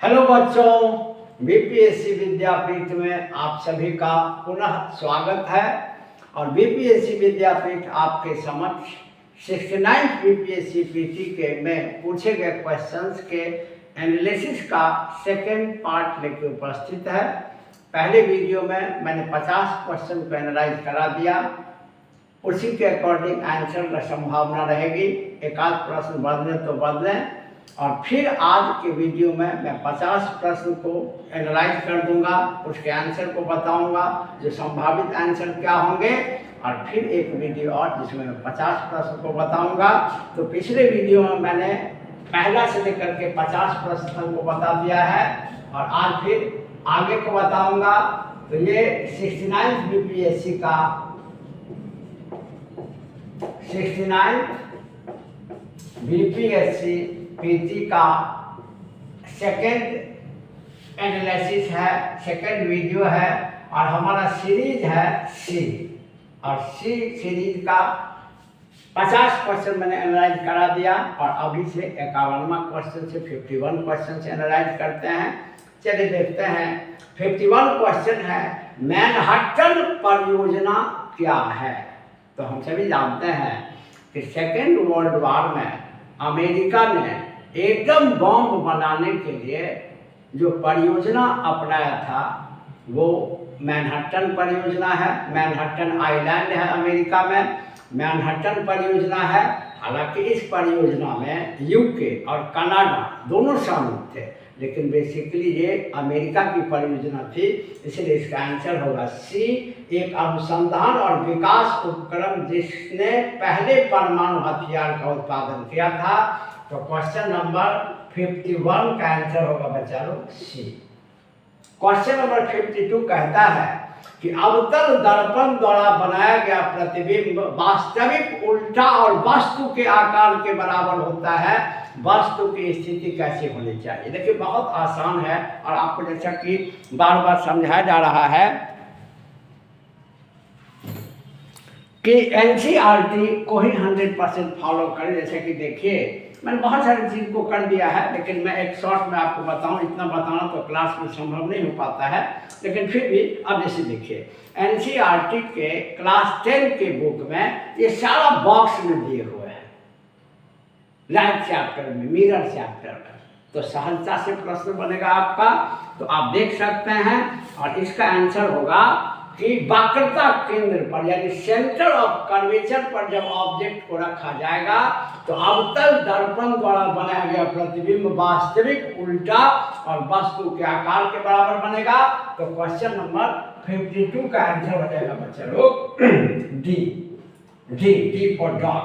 Hello बच्चों, BPSC विद्यापीठ में आप सभी का पुनः स्वागत है। और बीपीएससी विद्यापीठ आपके समक्ष 69 बीपीएससी पीटी के में पूछे गए क्वेश्चंस के एनालिसिस का सेकेंड पार्ट लेके उपस्थित है। पहले वीडियो में मैंने 50 क्वेश्चन को एनालाइज करा दिया, उसी के अकॉर्डिंग आंसर की संभावना रहेगी। एक आध प्रश्न बदले तो बदलें। और फिर आज के वीडियो में मैं 50 प्रश्न को एनालाइज कर दूंगा, उसके आंसर को बताऊंगा, जो संभावित आंसर क्या होंगे। और फिर एक वीडियो और जिसमें मैं 50 प्रश्न को बताऊंगा। तो पिछले वीडियो में मैंने पहला से लेकर के 50 प्रश्न को बता दिया है और आज फिर आगे को बताऊंगा। तो ये 69 बीपीएससी का 69 बीपीएससी पीटी का सेकेंड एनालिसिस है, सेकेंड वीडियो है। और हमारा सीरीज है सी, और सी सीरीज का 50 क्वेश्चन मैंने एनालाइज करा दिया और अभी से 51वां क्वेश्चन से 51 क्वेश्चन से एनालाइज करते हैं। चलिए देखते हैं। 51 क्वेश्चन है, मैनहट्टन परियोजना क्या है। तो हम सभी जानते हैं कि सेकेंड वर्ल्ड वॉर में अमेरिका ने एटम बॉम्ब बनाने के लिए जो परियोजना अपनाया था वो मैनहट्टन परियोजना है। मैनहट्टन आइलैंड है अमेरिका में, मैनहट्टन परियोजना है। हालांकि इस परियोजना में यूके और कनाडा दोनों शामिल थे, लेकिन बेसिकली ये अमेरिका की परियोजना थी, इसलिए इसका आंसर होगा सी। एक अनुसंधान और विकास उपक्रम जिसने पहले परमाणु हथियार का उत्पादन किया था। तो क्वेश्चन नंबर 51 का आंसर होगा बच्चा लोग सी। क्वेश्चन नंबर 52 कहता है कि अवतल दर्पण द्वारा बनाया गया प्रतिबिंब वास्तविक उल्टा और वस्तु के आकार के बराबर होता है। वस्तु की स्थिति कैसी होनी चाहिए। देखिए बहुत आसान है और आपको जैसा कि बार बार समझाया जा रहा है कि एनसीईआरटी को ही 100% फॉलो करें। जैसे कि देखिए मैंने बहुत सारी चीज़ को कर दिया है, लेकिन मैं एक शॉर्ट में आपको बताऊं, इतना बताना तो क्लास में संभव नहीं हो पाता है, लेकिन फिर भी अब जैसे देखिए एनसीईआरटी के क्लास 10 के बुक में ये सारा बॉक्स में दिए हुए हैं, लाइट चैप्टर में, मिरर चैप्टर में। तो सहजता से प्रश्न बनेगा आपका, तो आप देख सकते हैं। और इसका आंसर होगा कि वक्रता केंद्र पर यानी सेंटर ऑफ कर्वेचर पर जब ऑब्जेक्ट को रखा जाएगा तो अवतल दर्पण द्वारा बनाया गया प्रतिबिंब वास्तविक उल्टा और वस्तु के आकार के बराबर बनेगा। तो क्वेश्चन नंबर 52 का आंसर हो जाएगा बच्चा लोग D. D D for dog.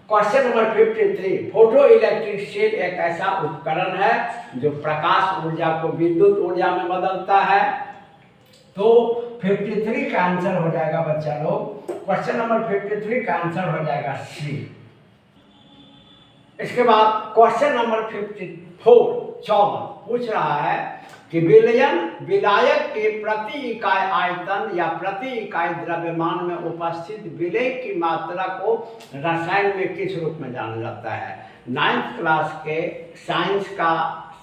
Question number 53, photo electric cell एक ऐसा उपकरण है जो प्रकाश ऊर्जा को विद्युत ऊर्जा में बदलता है। तो 53 का आंसर हो जाएगा बच्चा लोग, क्वेश्चन नंबर 53 का आंसर हो जाएगा सी। इसके बाद क्वेश्चन नंबर 54 पूछ रहा है कि विलायक के प्रति इकाई आयतन या प्रति इकाई द्रव्यमान में उपस्थित विलय की मात्रा को रसायन में किस रूप में जाना जाता है। 9th क्लास के साइंस का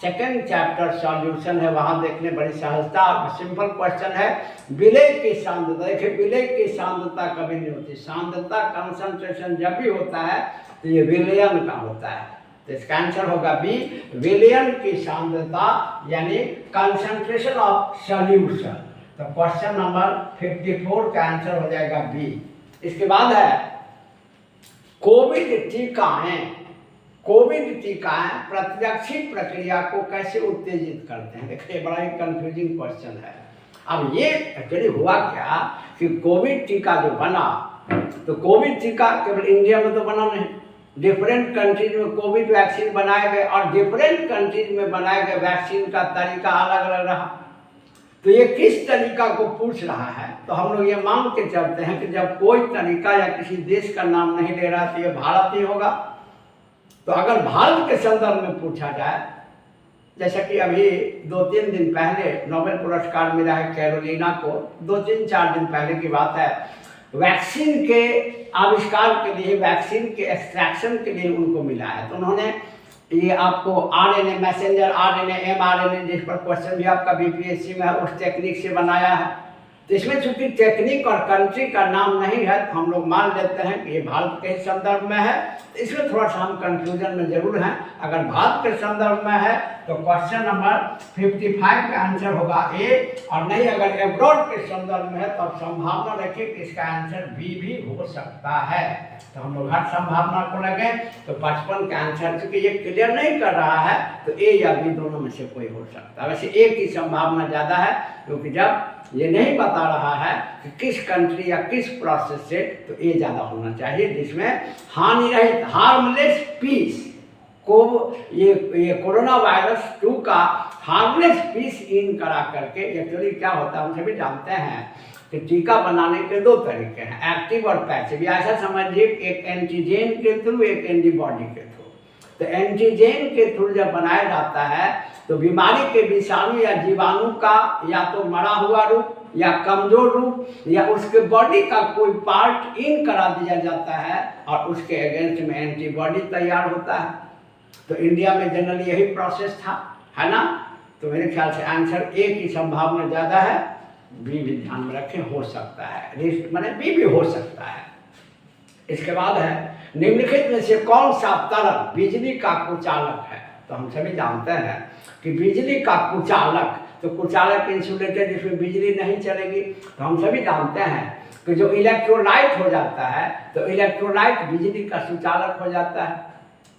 सेकेंड चैप्टर सॉल्यूशन है, वहाँ देखने बड़ी सहजता। सिंपल क्वेश्चन है, विलय की सांद्रता। देखिए विलय की सांद्रता कभी नहीं होती, सांद्रता कंसंट्रेशन जब भी होता है तो ये विलयन का होता है। तो इसका आंसर होगा बी, विलयन की सांद्रता यानी कंसंट्रेशन ऑफ सॉल्यूशन। तो क्वेश्चन नंबर 54 का आंसर हो जाएगा बी। इसके बाद है कोविड टीकाएं। कोविड टीकाएं प्रतिरक्षी प्रक्रिया को कैसे उत्तेजित करते हैं। देखिए बड़ा ही कंफ्यूजिंग क्वेश्चन है। अब ये एक्चुअली हुआ क्या कि कोविड टीका जो बना, तो कोविड टीका केवल इंडिया में तो बना नहीं, डिफरेंट कंट्रीज में कोविड वैक्सीन बनाए गए और डिफरेंट कंट्रीज में बनाए गए वैक्सीन का तरीका अलग अलग रहा। तो ये किस तरीका को पूछ रहा है। तो हम लोग ये मान के चलते हैं कि जब कोई तरीका या किसी देश का नाम नहीं ले रहा तो ये भारत ही होगा। तो अगर भारत के संदर्भ में पूछा जाए, जैसा कि अभी 2-3 दिन पहले नोबेल पुरस्कार मिला है कैरोलिना को, 2-3-4 दिन पहले की बात है, वैक्सीन के आविष्कार के लिए, वैक्सीन के एक्सट्रैक्शन के लिए उनको मिला है। तो उन्होंने ये आपको आरएनए मैसेंजर आरएनए एमआरएनए जिस पर क्वेश्चन भी आपका बीपीएससी में है उस टेक्निक से बनाया है। तो इसमें चूंकि टेक्निक और कंट्री का नाम नहीं है तो हम लोग मान लेते हैं कि ये भारत के संदर्भ में है। तो इसमें थोड़ा सा हम कंफ्यूजन में जरूर हैं। अगर भारत के संदर्भ में है तो क्वेश्चन नंबर 55 का आंसर होगा ए, और नहीं अगर एब्रॉड के संदर्भ में है तो आप संभावना रखिए कि इसका आंसर बी भी हो सकता है। तो हम लोग हर संभावना को लगे तो 55 का आंसर, चूंकि ये क्लियर नहीं कर रहा है तो ए या बी दोनों में से कोई हो सकता है। वैसे ए की संभावना ज़्यादा है, क्योंकि जब ये नहीं बता रहा है कि किस कंट्री या किस प्रोसेस से, तो ये ज़्यादा होना चाहिए जिसमें हानि रहित हार्मलेस पीस को ये कोरोना वायरस 2 का हार्मलेस पीस इन करा करके। एक्चुअली क्या होता है हम सभी जानते हैं कि टीका बनाने के 2 तरीके हैं, एक्टिव और पैसिव। ऐसा समझिए एक एंटीजेन के थ्रू एक एंटीबॉडी के थ्रू। तो एंटीजेन के थ्रू जब बनाया जाता है तो बीमारी के विषाणु या जीवाणु का या तो मरा हुआ रूप या कमजोर रूप या उसके बॉडी का कोई पार्ट इन करा दिया जाता है और उसके अगेंस्ट में एंटीबॉडी तैयार होता है। तो इंडिया में जनरली यही प्रोसेस था, है ना। तो मेरे ख्याल से आंसर ए की संभावना ज़्यादा है, बी भी ध्यान में रखें, हो सकता है, रिस्क माने बी भी हो सकता है। इसके बाद है निम्नलिखित में से कौन सा तरल बिजली का कुचालक है। तो हम सभी जानते हैं कि बिजली का कुचालक, तो कुचालक इंसुलेटर जिसमें बिजली नहीं चलेगी। तो हम सभी जानते हैं कि जो इलेक्ट्रोलाइट हो जाता है तो इलेक्ट्रोलाइट बिजली का सुचालक हो जाता है,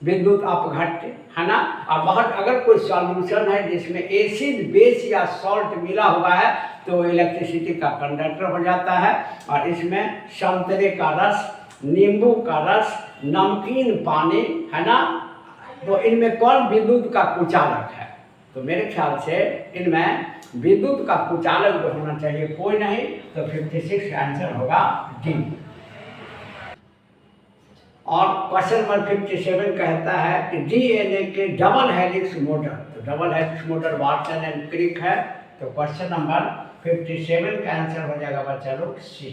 विद्युत अपघट्य, है ना। और बहुत अगर कोई सॉल्यूशन है जिसमें एसिड बेस या सॉल्ट मिला हुआ है तो इलेक्ट्रिसिटी का कंडक्टर हो जाता है। और इसमें संतरे का रस, नींबू का रस, नमकीन पानी, है ना। तो इनमें कौन विद्युत का कुचालक है। तो मेरे ख्याल से इनमें विद्युत का कुचालक जो होना चाहिए कोई नहीं, तो 56 का आंसर होगा डी। और क्वेश्चन नंबर 57 कहता है कि डीएनए के डबल हेलिक्स मोटर। तो double helix model Watson and Crick है। तो क्वेश्चन नंबर 57 का आंसर हो जाएगा बच्चा लोग सी।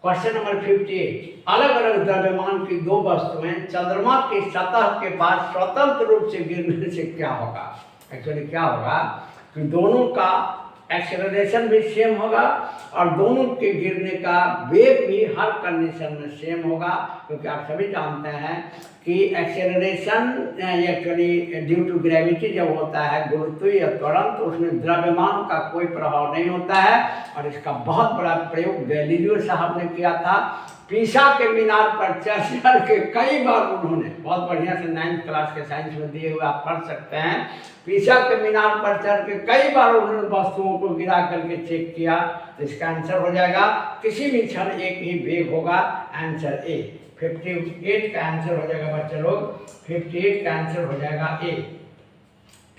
क्वेश्चन नंबर 58, अलग अलग द्रव्यमान की 2 वस्तुएं चंद्रमा की सतह के पास स्वतंत्र रूप से गिरने से क्या होगा। एक्चुअली क्या होगा कि दोनों का एक्सेलरेशन भी सेम होगा और दोनों के गिरने का वेग भी हर कंडीशन में सेम होगा। क्योंकि आप सभी जानते हैं कि acceleration actually due to gravity जब होता है, गुरुत्व या त्वरण, तो उसमें द्रव्यमान का कोई प्रभाव नहीं होता है। और इसका बहुत बड़ा प्रयोग गैलीलियो साहब ने किया था। पीसा के मीनार पर चढ़ के कई बार उन्होंने, बहुत बढ़िया से 9th क्लास के साइंस में दिए हुए आप पढ़ सकते हैं, पीसा के मीनार पर चढ़ के कई बार उन्होंने वस्तुओं को गिरा करके चेक किया। तो इसका आंसर हो जाएगा किसी भी क्षण एक ही वेग होगा, आंसर ए। 58 का आंसर हो जाएगा बच्चे लोग, 58 का आंसर हो जाएगा ए।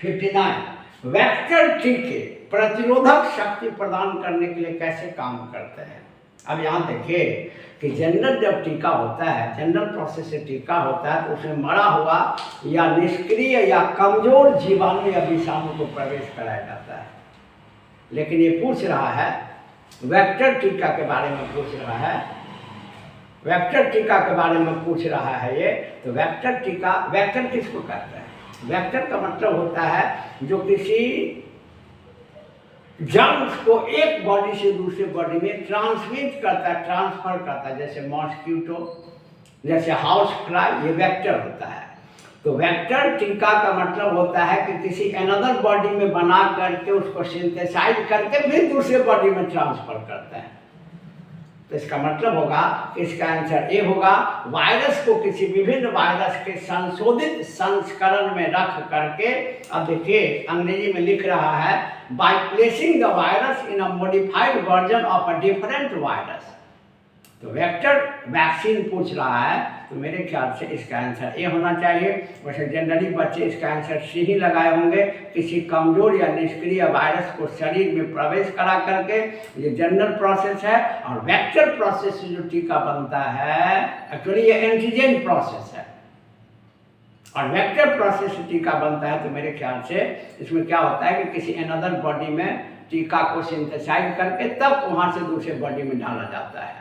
59, वेक्टर टीके प्रतिरोधक शक्ति प्रदान करने के लिए कैसे काम करते हैं। अब यहाँ देखिए कि जनरल जब टीका होता है, जनरल प्रोसेस से टीका होता है तो उसमें मरा हुआ या निष्क्रिय या कमजोर जीवाणु या विषाणु को प्रवेश कराया जाता है। लेकिन ये पूछ रहा है वेक्टर टीका के बारे में पूछ रहा है, वेक्टर टीका के बारे में पूछ रहा है ये। तो वेक्टर टीका, वेक्टर किसको कहते हैं। वेक्टर का मतलब होता है जो किसी जर्म्स को एक बॉडी से दूसरे बॉडी में ट्रांसमिट करता है, ट्रांसफर करता है, जैसे मॉस्किटो, जैसे हाउस फ्लाई, ये वेक्टर होता है। तो वेक्टर टीका का मतलब होता है कि किसी अनदर बॉडी में बना करके उसको सिंथेसाइज करके फिर दूसरे बॉडी में ट्रांसफर करते हैं। तो इसका मतलब होगा कि इसका आंसर ए होगा। वायरस को किसी विभिन्न वायरस के संशोधित संस्करण में रख करके, अब देखिए अंग्रेजी में लिख रहा है by placing the virus in a modified version of a different virus. तो वेक्टर वैक्सीन पूछ रहा है, तो मेरे ख्याल से इसका आंसर ए होना चाहिए। वैसे जनरली बच्चे इसका आंसर सी ही लगाए होंगे, किसी कमजोर या निष्क्रिय वायरस को शरीर में प्रवेश करा करके, ये जनरल प्रोसेस है। और वेक्टर प्रोसेस से जो टीका बनता है, एक्चुअली ये एंटीजन प्रोसेस है और वेक्टर प्रोसेस से टीका बनता है। तो मेरे ख्याल से इसमें क्या होता है कि किसी अनदर बॉडी में टीका को सिंथेसाइज करके तब वहाँ से दूसरे बॉडी में डाला जाता है।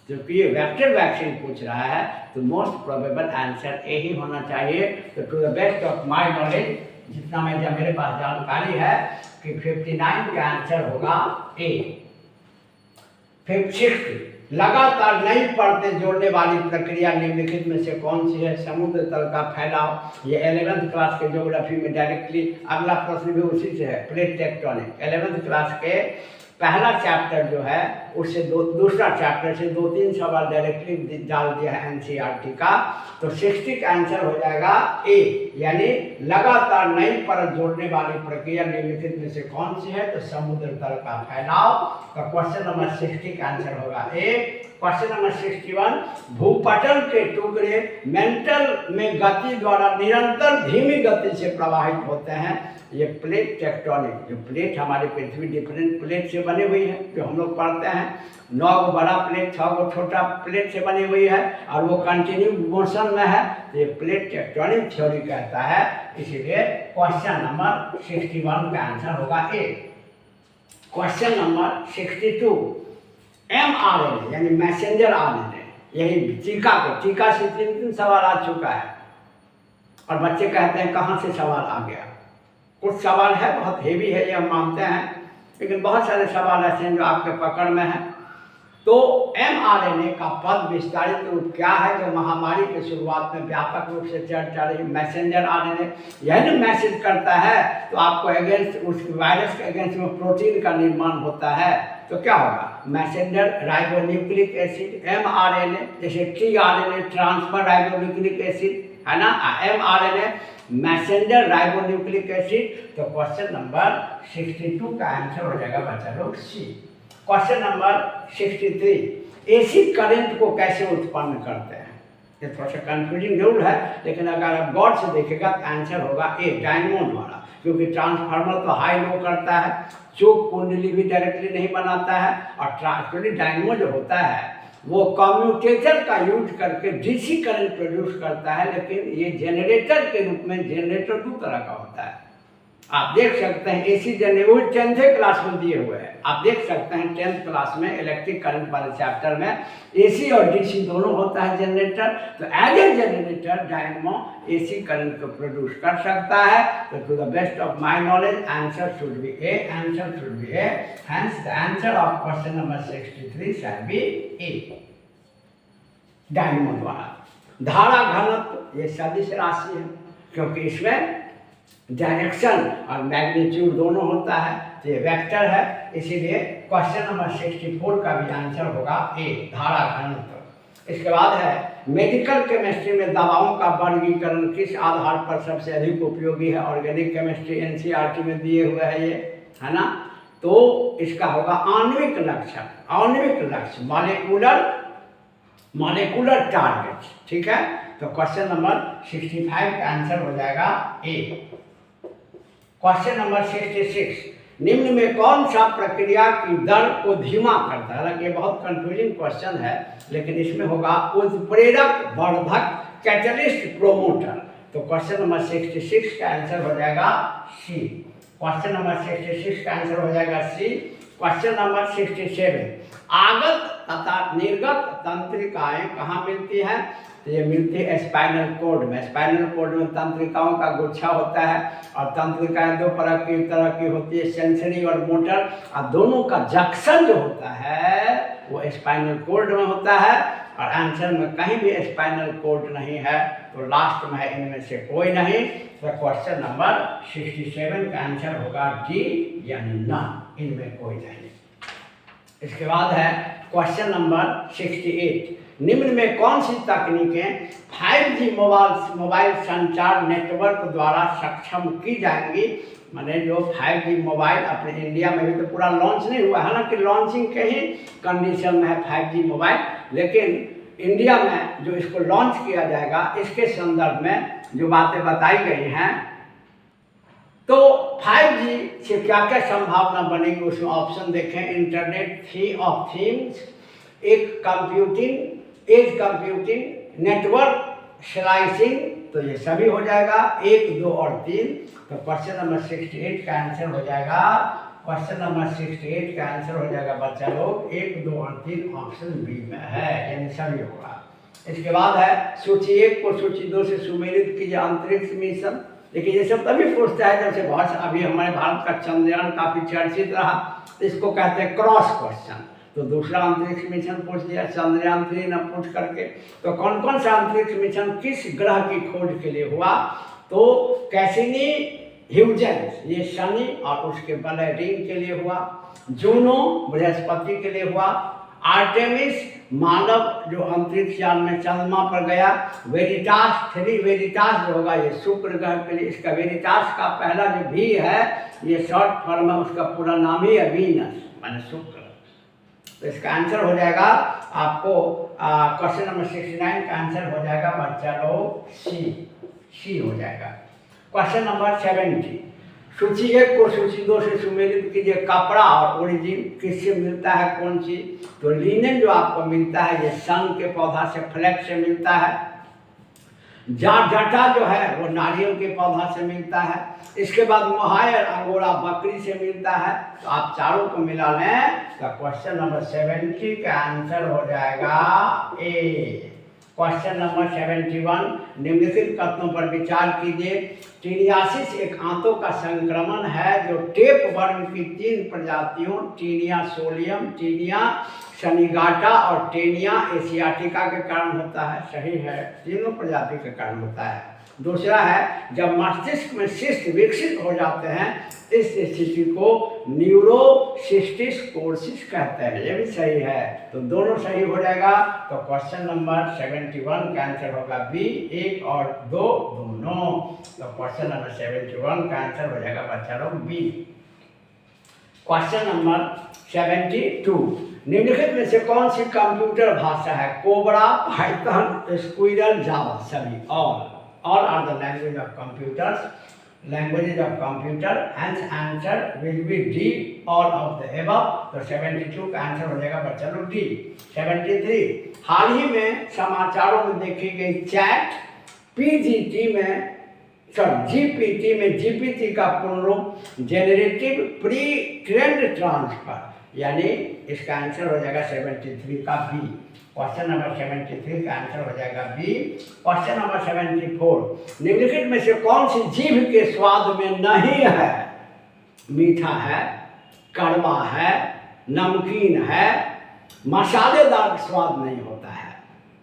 क्योंकि ये वेक्टर वैक्सीन पूछ रहा है तो मोस्ट प्रोबेबल आंसर ए ही होना चाहिए। तो to the best of my knowledge, जितना मेरे पास जानकारी है कि 59 का आंसर होगा ए। 60 लगातार नई परतें जोड़ने वाली प्रक्रिया निम्नलिखित में से कौन सी है? समुद्र तल का फैलाव। ये 11th क्लास के ज्योग्राफी में डायरेक्टली अगला प्रश्न भी उसी से है, प्लेट टेक्टोनिक। 11th क्लास के पहला चैप्टर जो है उससे दूसरा चैप्टर से 2-3 सवाल डायरेक्टली डाल दिया है एनसीईआरटी का। तो 60 का आंसर हो जाएगा ए, यानी लगातार नई परत जोड़ने वाली प्रक्रिया निम्नलिखित में से कौन सी है? तो समुद्र तल का फैलाव। तो क्वेश्चन नंबर 60 का आंसर होगा ए। क्वेश्चन नंबर 61, भूपटल के टुकड़े मेंटल में गति द्वारा निरंतर धीमी गति से प्रवाहित होते हैं। ये प्लेट टेक्टोनिक, जो प्लेट हमारी पृथ्वी डिफरेंट प्लेट से बनी हुई है, जो हम लोग पढ़ते हैं। 9 गो बड़ा प्लेट, 6 गो छोटा प्लेट से बनी हुई है और वो कंटिन्यू मोशन में है। तो ये प्लेट टेक्टोनिक थ्योरी कहता है। इसीलिए क्वेश्चन नंबर 61 का आंसर होगा ए। क्वेश्चन नंबर 62, mRNA यानी मैसेंजर आरएनए, यही टीका से 3 सवाल आ चुका है और बच्चे कहते हैं कहाँ से सवाल आ गया। कुछ सवाल है बहुत हेवी है, ये हम मानते हैं, लेकिन बहुत सारे सवाल ऐसे हैं जो आपके पकड़ में है। तो mRNA का पद विस्तारित रूप क्या है जो महामारी के शुरुआत में व्यापक रूप से चर्चा रही? Messenger RNA. यह मैसेज करता है तो आपको अगेंस्ट उस वायरस के अगेंस्ट में प्रोटीन का निर्माण होता है। तो क्या होगा? Messenger ribonucleic acid. mRNA जैसे tRNA ट्रांसफर राइबोन्यूक्लिक एसिड है ना, mRNA मैसेंजर राइबोन्यूक्लिक एसिड। तो क्वेश्चन नंबर 62 का आंसर हो जाएगा बच्चा लोग सी। क्वेश्चन नंबर 63, एसिड करंट को कैसे उत्पन्न करते हैं? ये थोड़ा सा कंफ्यूजिंग जरूर है, लेकिन अगर आप गौर से देखेगा तो आंसर होगा ए, डायनमो द्वारा। क्योंकि ट्रांसफार्मर तो हाई लो करता है, चोक कुंडली भी डायरेक्टली नहीं बनाता है, और डायनमो जो होता है वो कम्यूटेटर का यूज करके डीसी करंट प्रोड्यूस करता है। लेकिन ये जनरेटर के रूप में, जनरेटर 2 तरह का होता है। आप देख सकते हैं एसी जनरेटर 10th क्लास में दिए हुए हैं। आप देख सकते हैं 10th क्लास में इलेक्ट्रिक करंट वाले चैप्टर में एसी और डीसी दोनों होता है जनरेटर। तो as a generator dynamo AC current को प्रोड्यूस कर सकता है। तो to the best of my knowledge answer should be A, answer should be A. Hence the answer of question number 63 shall be A, dynamo द्वारा। धारा घनत्व ये सदिश राशि है, क्योंकि इसमें डायरेक्शन और मैग्नीट्यूड दोनों होता है, तो ये वेक्टर है। इसीलिए क्वेश्चन नंबर 64 का भी आंसर होगा ए, धारा घनत्व। इसके बाद है मेडिकल केमिस्ट्री में दवाओं का वर्गीकरण किस आधार पर सबसे अधिक उपयोगी है? ऑर्गेनिक केमिस्ट्री एनसीईआरटी में दिए हुए है ये, है ना। तो इसका होगा आणविक लक्षण, आणविक लक्ष्य, मॉलिक्यूलर टारगेट। ठीक है, तो क्वेश्चन नंबर 65 का आंसर हो जाएगा ए। क्वेश्चन नंबर 66, निम्न में कौन सा प्रक्रिया की दर को धीमा करता है? हालांकि ये बहुत कंफ्यूजिंग क्वेश्चन है, लेकिन इसमें होगा उत्प्रेरक वर्धक, कैटलिस्ट प्रोमोटर। तो क्वेश्चन नंबर 66 का आंसर हो जाएगा सी। क्वेश्चन नंबर 66 का आंसर हो जाएगा सी। क्वेश्चन नंबर 67, आगत तथा निर्गत तंत्रिकाएं कहाँ मिलती हैं? तो ये मिलती है स्पाइनल कॉर्ड में। स्पाइनल कॉर्ड में तंत्रिकाओं का गुच्छा होता है, और तंत्रिकाएं 2 तरह की होती है, सेंसरी और मोटर, और दोनों का जंक्शन जो होता है वो स्पाइनल कॉर्ड में होता है। और आंसर में कहीं भी स्पाइनल कॉर्ड नहीं है, तो लास्ट में है इनमें से कोई नहीं। तो क्वेश्चन नंबर 67 का आंसर होगा डी, यानी ना, इनमें कोई नहीं। इसके बाद है क्वेश्चन नंबर 68, निम्न में कौन सी तकनीकें 5G मोबाइल संचार नेटवर्क द्वारा सक्षम की जाएंगी? माने जो 5G मोबाइल अपने इंडिया में भी तो पूरा लॉन्च नहीं हुआ, हालांकि लॉन्चिंग के ही कंडीशन में है 5G मोबाइल, लेकिन इंडिया में जो इसको लॉन्च किया जाएगा इसके संदर्भ में जो बातें बताई गई हैं, तो 5G से क्या क्या संभावना बनेगी उसमें ऑप्शन देखें। इंटरनेट ऑफ थिंग्स, एक एज कंप्यूटिंग, नेटवर्क स्लाइसिंग, तो ये सभी हो जाएगा 1, 2 और 3। तो क्वेश्चन नंबर 68 का आंसर हो जाएगा क्वेश्चन नंबर 68 का आंसर हो जाएगा बच्चा लोग 1, 2 और 3 ऑप्शन बी में है, यानी सभी होगा। इसके बाद है सूची 1 को सूची 2 से सुमेलित कीजिए अंतरिक्ष मिशन। देखिए ये सब तभी पूछता है जब से बहुत अभी हमारे भारत का चंद्रयान काफी चर्चित रहा, इसको कहते हैं क्रॉस क्वेश्चन। तो दूसरा अंतरिक्ष मिशन पूछ दिया, चंद्रयान 3 न पूछ करके। तो कौन कौन सा अंतरिक्ष मिशन किस ग्रह की खोज के लिए हुआ? तो कैसिनी ह्यूजेंस ये शनि और उसके बलय रिंग के लिए हुआ, जूनो बृहस्पति के लिए हुआ, आर्टेमिस मानव जो अंतरिक्ष यान में चंद्रमा पर गया, वेरिटास 3 वेरिटास जो होगा ये शुक्र ग्रह के लिए। इसका वेरिटास का पहला जो भी है ये शॉर्ट फॉर्म है, उसका पूरा नाम ही है वीनस माने शुक्र। तो इसका आंसर हो जाएगा आपको क्वेश्चन नंबर 69 का आंसर हो जाएगा बच्चा लोग सी हो जाएगा। क्वेश्चन नंबर 70 सूची 1 को सूची 2 से सुमेलित कीजिए। कपड़ा और ओरिजिन किससे मिलता है, कौन चीज? तो लिनन जो आपको मिलता है ये सन के पौधा से फ्लैक्स से मिलता है। जटा जो है वो नारियल के पौधा से मिलता है। इसके बाद मोहायर अंगोरा बकरी से मिलता है। तो आप चारों को मिला लें तो क्वेश्चन नंबर 70 का आंसर हो जाएगा ए। क्वेश्चन नंबर 71 निम्नलिखित कथनों पर विचार कीजिए। टीनियासिस एक आंतों का संक्रमण है जो टेप वर्म की 3 प्रजातियों टीनिया सोलियम, टीनिया सनिगाटा और टेनिया एशियाटिका के कारण होता है। सही है, तीनों प्रजाति के कारण होता है। दूसरा है जब मस्तिष्क में शिस्ट विकसित हो जाते हैं इस स्थिति को न्यूरोसिस्टिस कोर्सिस कहते हैं, ये भी सही है। तो दोनों सही हो जाएगा। तो क्वेश्चन नंबर 71 का आंसर होगा बी, 1 और 2 दोनों। तो क्वेश्चन नंबर 71 का आंसर हो जाएगा बच्चा लोग बी। क्वेश्चन नंबर 72 निम्नलिखित में से कौन सी कंप्यूटर भाषा है? कोबरा, पाइथन, स्क्विरल, जावा। सभी all are the language of computers, languages of computer, hence answer will be D, all of the above। तो 72 का आंसर हो जाएगा बच्चा लोग D। 73 हाल ही में समाचारों में देखी गई चैट पीजीटी में जीपीटी में जीपीटी का पूर्ण रूप जेनरेटिव प्री ट्रेंड ट्रांसफर, यानी इसका आंसर हो जाएगा 73 का बी। क्वेश्चन नंबर 73 का आंसर हो जाएगा बी। क्वेश्चन नंबर 74 निम्नलिखित में से कौन सी जीभ के स्वाद में नहीं है? मीठा है, कड़वा है, नमकीन है, मसालेदार स्वाद नहीं होता है।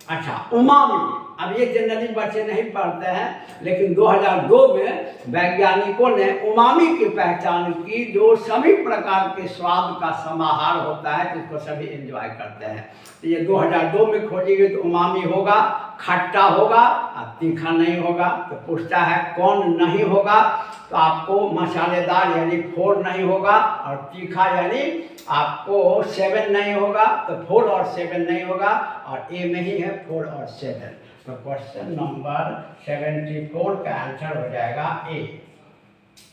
अच्छा, उमामी। अब ये जनरली बच्चे नहीं पढ़ते हैं, लेकिन 2002 में वैज्ञानिकों ने उमामी की पहचान की जो सभी प्रकार के स्वाद का समाहार होता है जिसको सभी एंजॉय करते हैं। तो ये 2002 में खोजी गई। तो उमामी होगा, खट्टा होगा और तीखा नहीं होगा। तो पूछता है कौन नहीं होगा? तो आपको मसालेदार यानी 4 नहीं होगा, और तीखा यानी आपको 7 नहीं होगा। तो 4 और 7 नहीं होगा, और ए में ही है 4 और 7। तो क्वेश्चन नंबर 74 का आंसर हो जाएगा ए।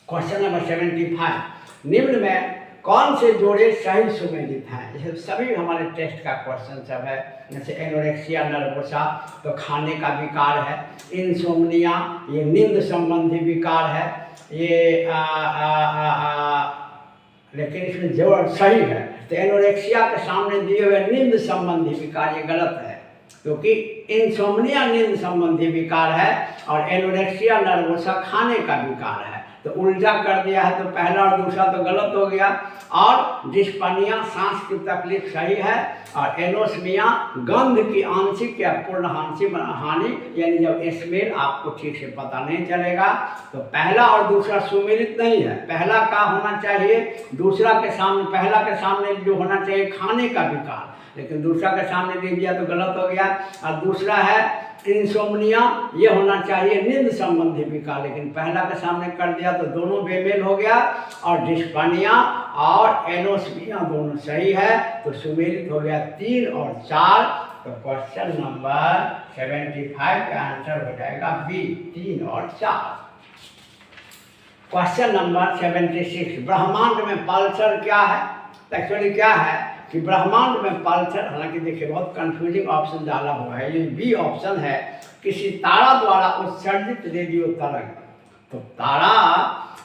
क्वेश्चन नंबर 75 निम्न में कौन से जोड़े सही सुमेलित हैं? ये सभी हमारे टेस्ट का क्वेश्चन सब है। जैसे एनोरेक्सिया नर्वोसा तो खाने का विकार है, इंसोम्निया ये नींद संबंधी विकार है, ये लेकिन इसमें जोड़ सही है। तो एनोरेक्सिया के सामने दिए हुए नींद संबंधी विकार ये गलत है, क्योंकि इंसोम्निया नींद संबंधी विकार है और एनोरेक्सिया नर्वोसा खाने का विकार है। तो उल्टा कर दिया है, तो पहला और दूसरा तो गलत हो गया। और डिस्पनिया सांस की तकलीफ सही है, और एनोस्मिया गंध की आंशिक या पूर्ण हानि, यानी जब स्मेल आपको ठीक से पता नहीं चलेगा। तो पहला और दूसरा सुमेलित नहीं है। पहला का होना चाहिए दूसरा के सामने, पहला के सामने जो होना चाहिए खाने का विकार, लेकिन दूसरा के सामने दे दिया तो गलत हो गया। और दूसरा है इंसोम्निया, ये होना चाहिए नींद संबंधी विकार, लेकिन पहला के सामने कर दिया तो दोनों बेमेल हो गया। और डिस्पनिया और एनोस्मिया दोनों सही है, तो सुमेलित हो गया 3 और 4। तो क्वेश्चन नंबर 75 का आंसर हो जाएगा बी, 3 और 4। क्वेश्चन नंबर 76 ब्रह्मांड में पल्सर क्या है? एक्चुअली क्या है कि ब्रह्मांड में पल्सर, हालांकि देखिए बहुत कंफ्यूजिंग ऑप्शन डाला हुआ है। ये बी ऑप्शन है, किसी तारा द्वारा उत्सर्जित रेडियो तरंग। तो तारा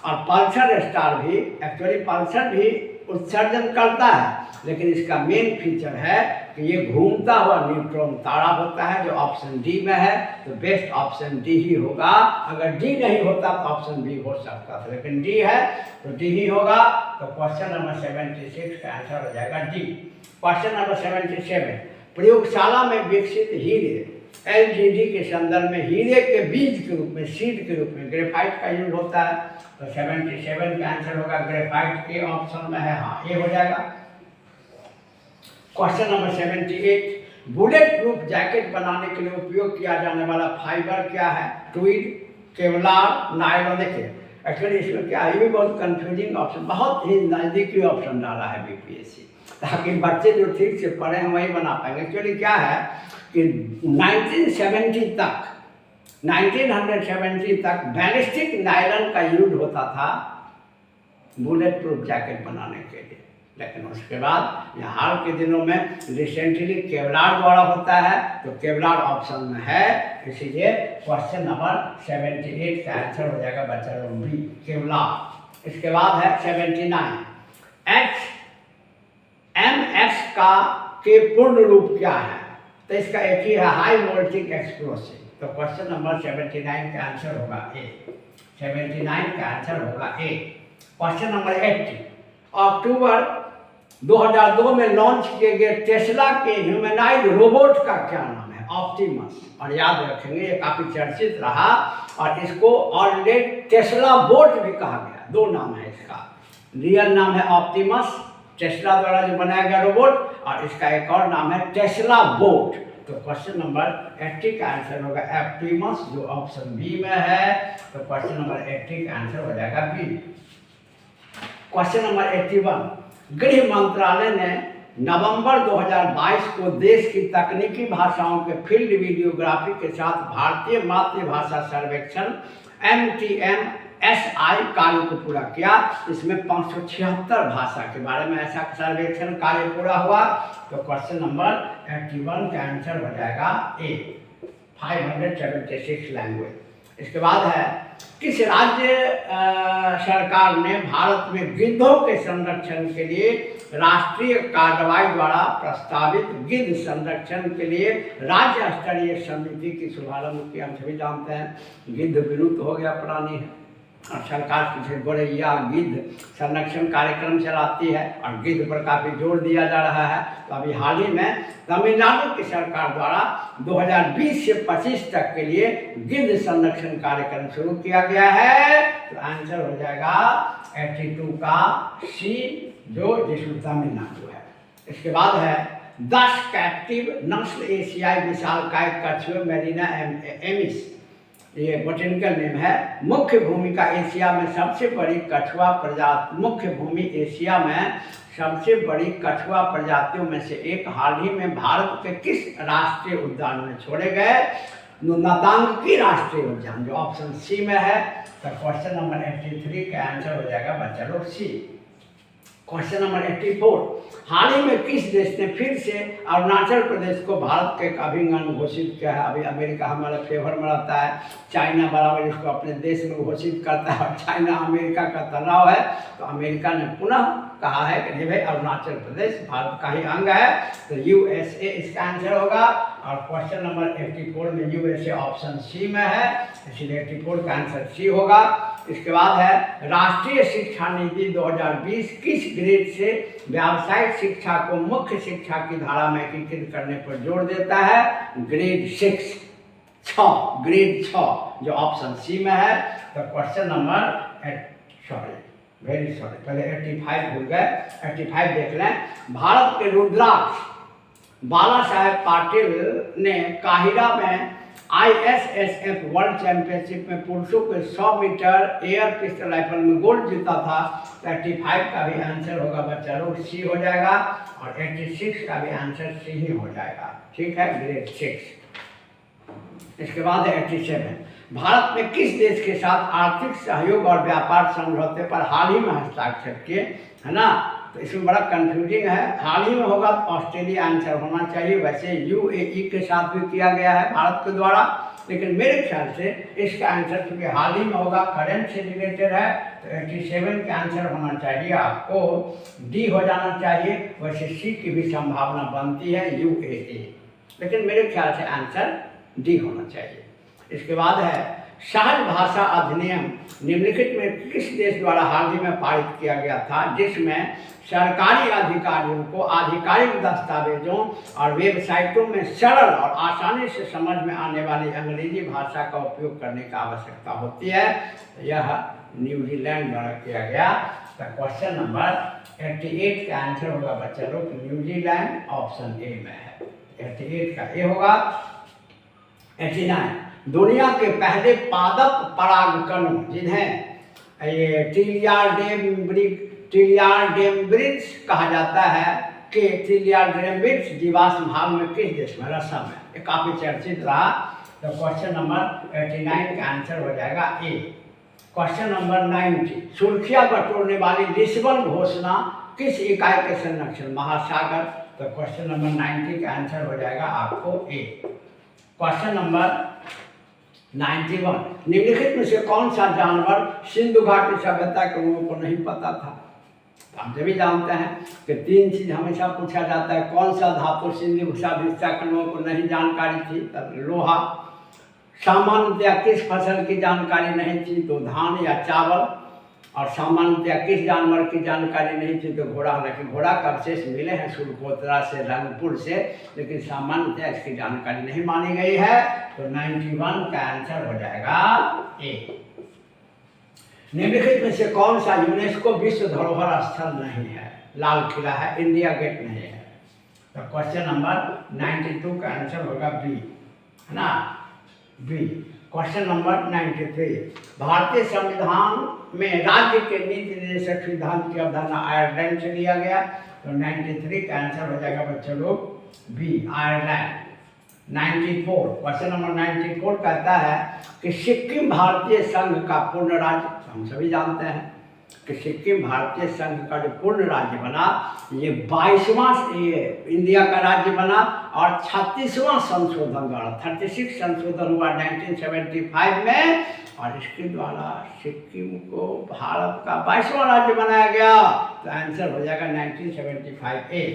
और पल्सर स्टार भी, एक्चुअली पल्सर भी उत्सर्जन करता है, लेकिन इसका मेन फीचर है कि ये घूमता हुआ न्यूट्रॉन तारा होता है, जो ऑप्शन डी में है। तो बेस्ट ऑप्शन डी ही होगा। अगर डी नहीं होता तो ऑप्शन बी हो सकता था, लेकिन डी है तो डी ही होगा। तो क्वेश्चन नंबर 76 का आंसर हो जाएगा डी। क्वेश्चन नंबर 77, प्रयोगशाला में विकसित हीरे एलजीडी के संदर्भ में हीरे के बीज के रूप में, सीड के रूप में ग्रेफाइट का यूज होता है। तो 77 का आंसर होगा ग्रेफाइट। ए ऑप्शन में है, हाँ ए हो जाएगा। Question number 78, bullet proof jacket बनाने के लिए उपयोग किया जाने वाला फाइबर क्या है? Tweed, Kevlar, nylon. देखिए एक्चुअली इसमें क्या है, ये भी बहुत कंफ्यूजिंग ऑप्शन, बहुत ही नज़दीकी ऑप्शन डाला है बीपीएससी, ताकि बच्चे जो ठीक से पढ़े हैं वही बना पाएंगे। एक्चुअली क्या है कि 1970 तक बैलिस्टिक नायलॉन का यूज होता था बुलेट प्रूफ जैकेट बनाने के लिए, लेकिन उसके बाद यहाँ हाल के दिनों में रिसेंटली केवलार द्वारा होता है। तो केवलार ऑप्शन में है, इसीलिए क्वेश्चन नंबर 78 का आंसर हो जाएगा बच्चा लोग बी, केवलार। इसके बाद है 79, एमएक्स का के पूर्ण रूप क्या है? तो इसका एक ही है, हाई वोल्टेज एक्सप्लोसिव। तो क्वेश्चन नंबर 79 का आंसर होगा ए। 79 का आंसर होगा ए। क्वेश्चन नंबर 80, अक्टूबर 2002 में लॉन्च किए गए टेस्ला के ह्यूमनाइड रोबोट का क्या नाम है? ऑप्टिमस। और याद रखेंगे ये काफी चर्चित रहा, और इसको ऑलरेडी टेस्ला बोट भी कहा गया। दो नाम है इसका, रियल नाम है ऑप्टिमस, टेस्ला द्वारा जो बनाया गया रोबोट, और इसका एक और नाम है टेस्ला बोट। तो क्वेश्चन नंबर 80 का आंसर होगा ऑप्टिमस, जो ऑप्शन बी में है। तो क्वेश्चन नंबर 80 का आंसर हो जाएगा बी। क्वेश्चन नंबर 81, गृह मंत्रालय ने नवंबर 2022 को देश की तकनीकी भाषाओं के फील्ड वीडियोग्राफी के साथ भारतीय मातृभाषा सर्वेक्षण MTMSI कार्य को पूरा किया। इसमें 576 भाषा के बारे में ऐसा सर्वेक्षण कार्य पूरा हुआ। तो क्वेश्चन नंबर 81 का आंसर हो जाएगा ए, 576 लैंग्वेज। इसके बाद है, किस राज्य सरकार ने भारत में गिद्धों के संरक्षण के लिए राष्ट्रीय कार्रवाई द्वारा प्रस्तावित गिद्ध संरक्षण के लिए राज्य स्तरीय समिति की शुभारंभ किया? हम सभी जानते हैं गिद्ध विलुप्त हो गया, प्राणी है, और सरकार पीछे गोरैया गिद्ध संरक्षण कार्यक्रम चलाती है, और गिद्ध पर काफ़ी जोर दिया जा रहा है। तो अभी हाल ही में तमिलनाडु की सरकार द्वारा 2020 से 25 तक के लिए गिद्ध संरक्षण कार्यक्रम शुरू किया गया है। तो आंसर हो जाएगा 82 का सी, जिसमें तमिलनाडु है। इसके बाद है, 10 कैप्टिव नस्ल एशियाई विशालकाय कछुए मेरिना एमिस, ये बोटेनिकल नेम है। मुख्य भूमिका एशिया में सबसे बड़ी कछुआ प्रजाति, मुख्य भूमि एशिया में सबसे बड़ी कछुआ प्रजातियों में से एक हाल ही में भारत के किस राष्ट्रीय उद्यान में छोड़े गए? नदांगी राष्ट्रीय उद्यान, जो ऑप्शन सी में है। तो क्वेश्चन नंबर 83 का आंसर हो जाएगा बच्चा लोग सी। क्वेश्चन नंबर 84, हाल ही में किस देश ने फिर से अरुणाचल प्रदेश को भारत के एक अभिन्न अंग घोषित किया है? अभी अमेरिका हमारे फेवर में रहता है, चाइना बराबर इसको अपने देश में घोषित करता है, और चाइना अमेरिका का तनाव है। तो अमेरिका ने पुनः कहा है कि नहीं भाई, अरुणाचल प्रदेश भारत का ही अंग है। तो USA इसका आंसर होगा। और क्वेश्चन नंबर 84 में USA ऑप्शन सी में है, इसलिए 84 का आंसर सी होगा। इसके बाद है, राष्ट्रीय शिक्षा नीति 2020 किस ग्रेड से व्यावसायिक शिक्षा को मुख्य शिक्षा की धारा में एकीकृत करने पर जोर देता है? ग्रेड 6, ग्रेड 6, जो ऑप्शन सी में है। तो क्वेश्चन नंबर वेरी सॉरी, पहले 85 भूल गए, 85 देख लें। भारत के रुद्राक्ष बाला साहेब पाटिल ने काहिरा में ISSF वर्ल्ड चैंपियनशिप में पुरुषों के 100 मीटर एयर पिस्टल राइफल में गोल्ड जीता था। 35 का भी आंसर होगा बच्चा लोग सी हो जाएगा, और 86 का भी आंसर सी ही हो जाएगा। ठीक है, ग्रेड 6। इसके बाद है 87, भारत में किस देश के साथ आर्थिक सहयोग और व्यापार समझौते पर हाल ही में हस्ताक्षर किए? है ना, तो इसमें बड़ा कंफ्यूजिंग है। हाल ही में होगा तो ऑस्ट्रेलिया आंसर होना चाहिए। वैसे UAE के साथ भी किया गया है भारत के द्वारा, लेकिन मेरे ख्याल से इसका आंसर क्योंकि हाल ही में होगा, करंट से रिलेटेड है, तो 87 का आंसर होना चाहिए आपको डी हो जाना चाहिए। वैसे सी की भी संभावना बनती है UAE, लेकिन मेरे ख्याल से आंसर डी होना चाहिए। इसके बाद है सहज भाषा अधिनियम निम्नलिखित में किस देश द्वारा हाल ही में पारित किया गया था, जिसमें सरकारी अधिकारियों को आधिकारिक दस्तावेजों और वेबसाइटों में सरल और आसानी से समझ में आने वाली अंग्रेजी भाषा का उपयोग करने की आवश्यकता होती है। तो यह न्यूजीलैंड द्वारा किया गया। तो क्वेश्चन नंबर 88 का आंसर होगा बच्चा लोग न्यूजीलैंड, ऑप्शन ए में है। 88 का ए होगा। 89 दुनिया के पहले पादप परागकणों जिन्हें ये ट्रिलियार्डेम्ब्रिड्स कहा जाता है कि ट्रिलियार्डेम्ब्रिड्स जीवाश्म भाग में किस देश में, रसम में, ये काफ़ी चर्चित रहा। तो क्वेश्चन नंबर 89 का आंसर हो जाएगा ए। क्वेश्चन नंबर 90 सुर्खियां बटोरने वाली लिस्बन घोषणा किस इकाई के संरक्षण, महासागर। तो क्वेश्चन नंबर 90 का आंसर हो जाएगा आपको ए। क्वेश्चन नंबर 91 निम्नलिखित में से कौन सा जानवर सिंधु घाटी सभ्यता के लोगों को नहीं पता था। हम सभी जानते हैं कि 3 चीज हमेशा पूछा जाता है, कौन सा धातु सिंधु सभ्यता के लोगों को नहीं जानकारी थी, तब लोहा। सामान्यतया किस फसल की जानकारी नहीं थी, तो धान या चावल। और सामान्यतया किस जानवर की जानकारी नहीं थी, तो घोड़ा। हालांकि घोड़ा का अवशेष मिले हैं सुरकोतरा से, रंगपुर से, लेकिन सामान्यतया इसकी जानकारी नहीं मानी गई है। तो 91 का आंसर हो जाएगा ए। निम्नलिखित में से कौन सा यूनेस्को विश्व धरोहर स्थल नहीं है, लाल किला है, इंडिया गेट नहीं है। तो क्वेश्चन नंबर 92 का आंसर होगा बी, है ना, बी। क्वेश्चन नंबर 93 भारतीय संविधान में राज्य के नीति निर्देशक सिद्धांत की अवधारणा आयरलैंड से लिया गया। तो 93 का आंसर हो जाएगा बच्चों लोग बी, आयरलैंड। 94 क्वेश्चन नंबर 94 कहता है कि सिक्किम भारतीय संघ का पूर्ण राज्य। हम सभी जानते हैं कि सिक्किम भारतीय संघ का जो पूर्ण राज्य बना, ये 22वां ये इंडिया का राज्य बना और 36वां संशोधन द्वारा 36 संशोधन हुआ 1975 में, और इसके द्वारा सिक्किम को भारत का 22वां राज्य बनाया गया। तो आंसर हो जाएगा 1975 ए।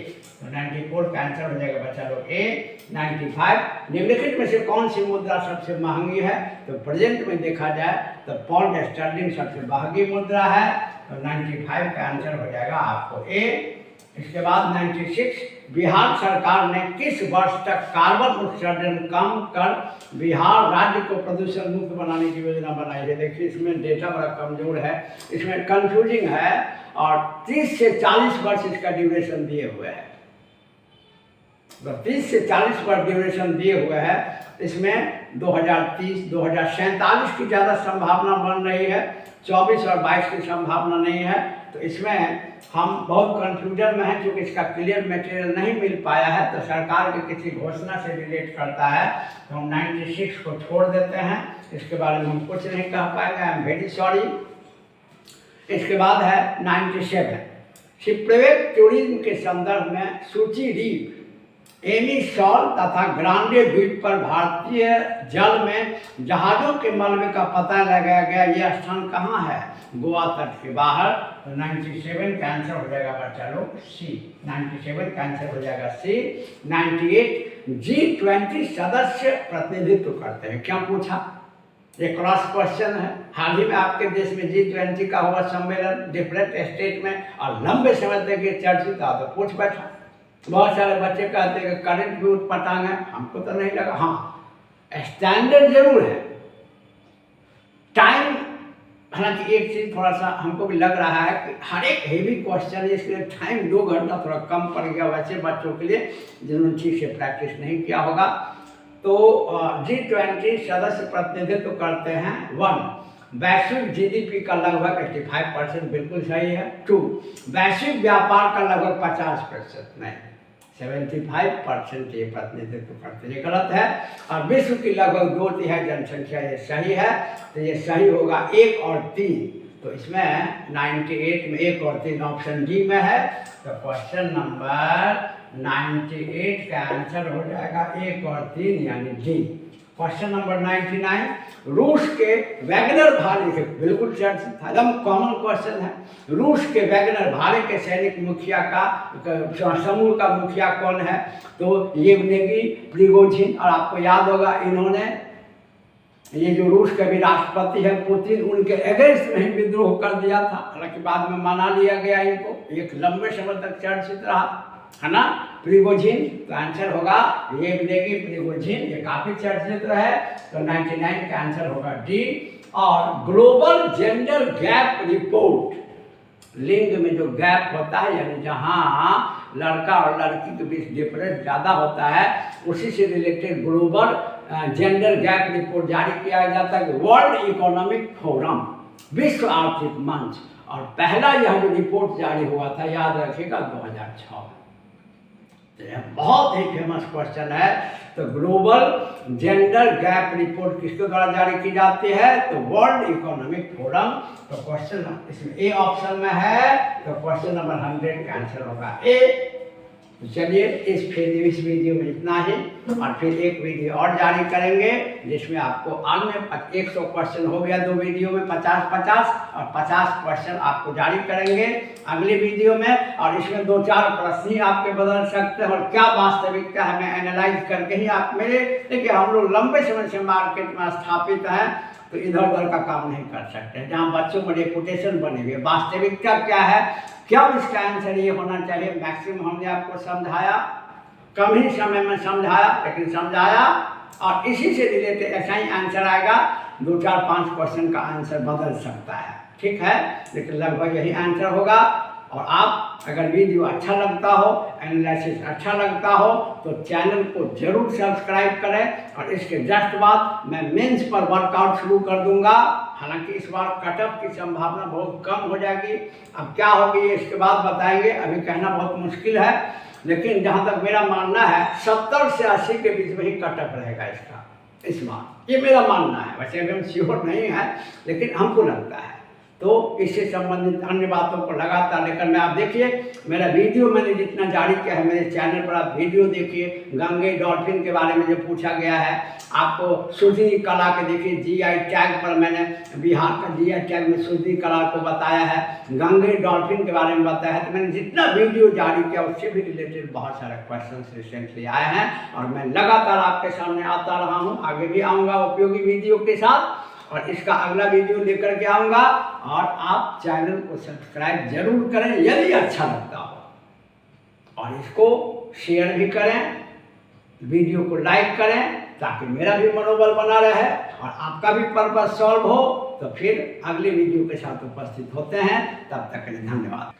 तो 94 का आंसर हो जाएगा बच्चा लोग ए। 95 निम्नलिखित में से कौन सी मुद्रा सबसे महंगी है। तो प्रेजेंट में देखा जाए तो पाउंड स्टर्लिंग सबसे महंगी मुद्रा है। तो 95 का आंसर हो जाएगा आपको ए। इसके बाद 96 बिहार सरकार ने किस वर्ष तक कार्बन उत्सर्जन कम कर बिहार राज्य को प्रदूषण मुक्त बनाने की योजना बनाई है। देखिए इसमें डेटा बड़ा कमजोर है, इसमें कंफ्यूजिंग है, और 30 से 40 वर्ष इसका ड्यूरेशन दिए हुए है। 30 से 40 वर्ष ड्यूरेशन दिए हुए है। इसमें 2030 2047 की ज़्यादा संभावना बन रही है, 24 और 22 की संभावना नहीं है। तो इसमें हम बहुत कंफ्यूजन में हैं, क्योंकि इसका क्लियर मटेरियल नहीं मिल पाया है। तो सरकार की किसी घोषणा से रिलेट करता है, तो हम 96 को छोड़ देते हैं, इसके बारे में हम कुछ नहीं कह पाएंगे, आई एम वेरी सॉरी। इसके बाद है 97 शिप्रेवेट टूरिज्म के संदर्भ में सूची रीप, एमी सॉल तथा ग्रांडे द्वीप पर भारतीय जल में जहाज़ों के मलबे का पता लगाया गया। यह स्थान कहाँ है, गोवा तट के बाहर। तो 97 का आंसर हो जाएगा बच्चा लोग सी। 97 का आंसर हो जाएगा सी। 98 G20 सदस्य प्रतिनिधित्व करते हैं। क्या पूछा, ये क्रॉस क्वेश्चन है। हाल ही में आपके देश में G20 का हुआ सम्मेलन डिफरेंट स्टेट में, और लंबे समय तक ये चर्चित था। तो पूछ बैठा, बहुत सारे बच्चे कहते हैं कि करंट भी उठपटांग है, हमको तो नहीं लगा। हाँ, स्टैंडर्ड जरूर है, टाइम। हालांकि एक चीज़ थोड़ा सा हमको भी लग रहा है कि हर एक हेवी क्वेश्चन है, इसके लिए टाइम 2 घंटा थोड़ा कम पड़ गया वैसे बच्चों के लिए जिन्होंने ठीक से प्रैक्टिस नहीं किया होगा। तो G20 सदस्य प्रतिनिधित्व करते हैं। 1 वैश्विक जीडीपी का लगभग 85% बिल्कुल सही है। 2 वैश्विक व्यापार का लगभग 50% नहीं, 75% ये प्रतिनिधित्व करते हैं, ये गलत है। और विश्व की लगभग 2/3 जनसंख्या, ये सही है। तो ये सही होगा 1 और 3। तो इसमें 98 में 1 और 3 ऑप्शन डी में है। तो क्वेश्चन नंबर 98 का आंसर हो जाएगा 1 और 3 यानी डी। क्वेश्चन नंबर 99, रूस के वैगनर भाले के, बिल्कुल चर्चित था, एकदम कॉमन क्वेश्चन है। रूस के वैगनर भाले के सैनिक मुखिया का समूह का मुखिया कौन है? तो येवगेनी प्रिगोजिन। और आपको याद होगा इन्होंने ये जो रूस के भी राष्ट्रपति है पुतिन, उनके अगेंस्ट में विद्रोह कर दिया था, हालांकि बाद में मना लिया गया इनको। एक लंबे समय तक चर्चित रहा, है ना, प्रिगोजिन। तो आंसर होगा येवगेनी प्रिगोजिन, ये काफी चर्चित रहे। तो 99 का आंसर होगा डी। और ग्लोबल जेंडर गैप रिपोर्ट, लिंग में जो गैप होता है, यानी जहाँ लड़का और लड़की के बीच डिफरेंस ज़्यादा होता है, उसी से related global gender gap report जारी किया जाता है वर्ल्ड इकोनॉमिक फोरम, विश्व आर्थिक मंच। और पहला यह जो रिपोर्ट जारी हुआ था, याद रखिएगा, 2006 में। तो यह बहुत ही फेमस क्वेश्चन है। तो ग्लोबल जेंडर गैप रिपोर्ट किसके द्वारा जारी की जाती है? तो वर्ल्ड इकोनॉमिक फोरम। तो क्वेश्चन इसमें ए ऑप्शन में है, तो क्वेश्चन नंबर 100 का आंसर होगा ए। तो चलिए इस वीडियो में इतना ही, और फिर एक वीडियो और जारी करेंगे जिसमें आपको अन्य 100 क्वेश्चन हो गया 2 वीडियो में, 50-50 और 50 क्वेश्चन आपको जारी करेंगे अगले वीडियो में। और इसमें 2-4 प्रश्न ही आपके बदल सकते हैं, और क्या वास्तविकता है मैं एनालाइज करके ही आप मेरे, देखिए हम लोग लंबे समय से मार्केट में स्थापित हैं, तो इधर उधर का काम नहीं कर सकते। जहाँ बच्चों में रेपुटेशन बनी हुई है, वास्तविकता क्या है, क्या इसका आंसर ये होना चाहिए, मैक्सिमम हमने आपको समझाया, कम ही समय में समझाया, लेकिन समझाया। और इसी से रिलेटेड ऐसा ही आंसर आएगा, 2-4-5 क्वेश्चन का आंसर बदल सकता है, ठीक है, लेकिन लगभग यही आंसर होगा। और आप अगर वीडियो अच्छा लगता हो, एनालिसिस अच्छा लगता हो, तो चैनल को जरूर सब्सक्राइब करें। और इसके जस्ट बाद मैं मेंस पर वर्कआउट शुरू कर दूंगा, हालांकि इस बार कटअप की संभावना बहुत कम हो जाएगी। अब क्या होगी इसके बाद बताएंगे, अभी कहना बहुत मुश्किल है, लेकिन जहाँ तक मेरा मानना है 70 से 80 के बीच में ही कटअप रहेगा इसका इस बार, ये मेरा मानना है। वैसे अभी हम श्योर नहीं है, लेकिन हमको लगता है। तो इससे संबंधित अन्य बातों को लगातार लेकर मैं, आप देखिए मेरा वीडियो मैंने जितना जारी किया है मेरे चैनल पर, आप वीडियो देखिए। गंगे डॉल्फिन के बारे में जो पूछा गया है, आपको शुद्धि कला के देखिए, GI टैग पर मैंने बिहार का GI टैग में शुद्धि कला को बताया है, गंगे डॉल्फिन के बारे में बताया है। तो मैंने जितना वीडियो जारी किया उससे भी रिलेटेड बहुत सारे क्वेश्चन रिसेंटली आए हैं, और मैं लगातार आपके सामने आता रहा हूँ, आगे भी आऊँगा उपयोगी वीडियो के साथ। और इसका अगला वीडियो लेकर के आऊँगा, और आप चैनल को सब्सक्राइब जरूर करें यदि अच्छा लगता हो, और इसको शेयर भी करें, वीडियो को लाइक करें, ताकि मेरा भी मनोबल बना रहे और आपका भी पर्पस सॉल्व हो। तो फिर अगले वीडियो के साथ उपस्थित होते हैं, तब तक के लिए धन्यवाद।